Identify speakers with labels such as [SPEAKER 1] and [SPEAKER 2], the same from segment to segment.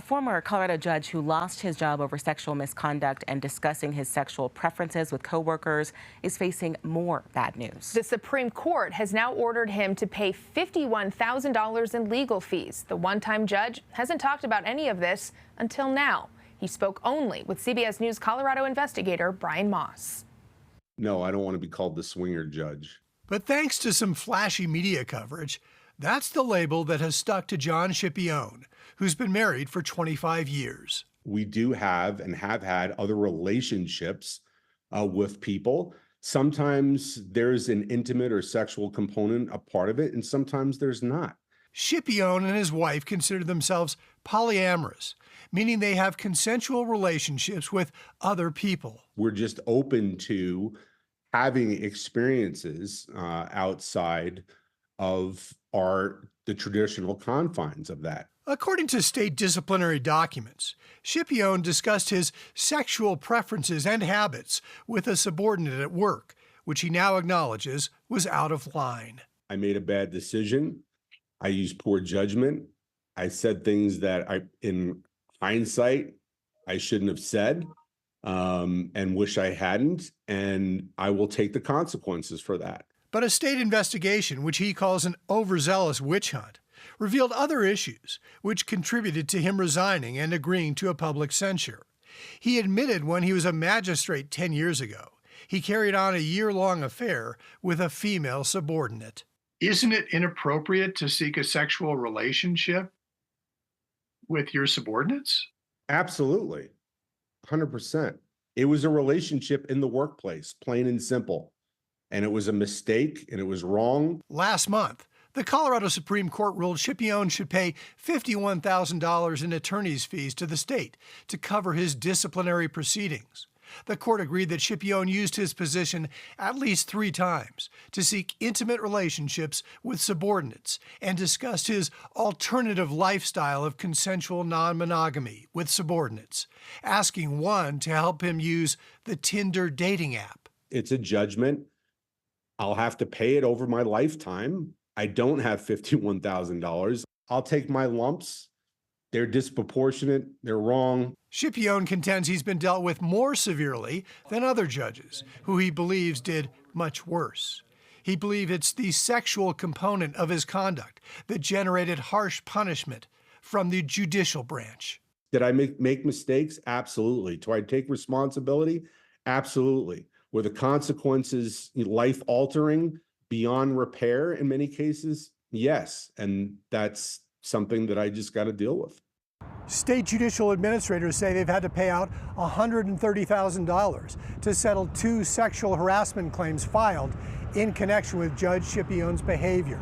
[SPEAKER 1] former Colorado judge who lost his job over sexual misconduct and discussing his sexual preferences with coworkers is facing more bad news.
[SPEAKER 2] The Supreme Court has now ordered him to pay $51,000 in legal fees. The one-time judge hasn't talked about any of this until now. He spoke only with CBS News Colorado investigator Brian Moss.
[SPEAKER 3] No, I don't want to be called the swinger judge.
[SPEAKER 4] But thanks to some flashy media coverage, that's the label that has stuck to John Scipione, who's been married for 25 years.
[SPEAKER 3] We do have and have had other relationships with people. Sometimes there's an intimate or sexual component, a part of it, and sometimes there's not.
[SPEAKER 4] Scipione and his wife consider themselves polyamorous, meaning they have consensual relationships with other people.
[SPEAKER 3] We're just open to having experiences outside of the traditional confines of that.
[SPEAKER 4] According to state disciplinary documents, Scipione discussed his sexual preferences and habits with a subordinate at work, which he now acknowledges was out of line.
[SPEAKER 3] I made a bad decision. I used poor judgment. I said things that in hindsight, I shouldn't have said and wish I hadn't, and I will take the consequences for that.
[SPEAKER 4] But a state investigation, which he calls an overzealous witch hunt, revealed other issues which contributed to him resigning and agreeing to a public censure. He admitted when he was a magistrate 10 years ago, he carried on a year-long affair with a female subordinate.
[SPEAKER 5] Isn't it inappropriate to seek a sexual relationship with your subordinates?
[SPEAKER 3] Absolutely. 100%. It was a relationship in the workplace, plain and simple. And it was a mistake and it was wrong.
[SPEAKER 4] Last month, the Colorado Supreme Court ruled Scipione should pay $51,000 in attorney's fees to the state to cover his disciplinary proceedings. The court agreed that Scipione used his position at least 3 times to seek intimate relationships with subordinates and discussed his alternative lifestyle of consensual non-monogamy with subordinates, asking one to help him use the Tinder dating app.
[SPEAKER 3] It's a judgment. I'll have to pay it over my lifetime. I don't have $51,000. I'll take my lumps. They're disproportionate. They're wrong.
[SPEAKER 4] Scipione contends he's been dealt with more severely than other judges, who he believes did much worse. He believes it's the sexual component of his conduct that generated harsh punishment from the judicial branch.
[SPEAKER 3] Did I make mistakes? Absolutely. Do I take responsibility? Absolutely. Were the consequences life-altering, beyond repair in many cases? Yes, and that's something that I just got to deal with.
[SPEAKER 4] State judicial administrators say they've had to pay out $130,000 to settle 2 sexual harassment claims filed in connection with Judge Scipione's behavior.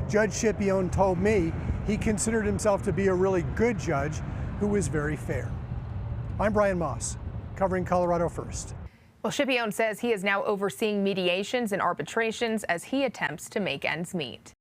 [SPEAKER 4] Judge Scipione told me he considered himself to be a really good judge who was very fair. I'm Brian Moss, covering Colorado First.
[SPEAKER 2] Well, Scipione says he is now overseeing mediations and arbitrations as he attempts to make ends meet.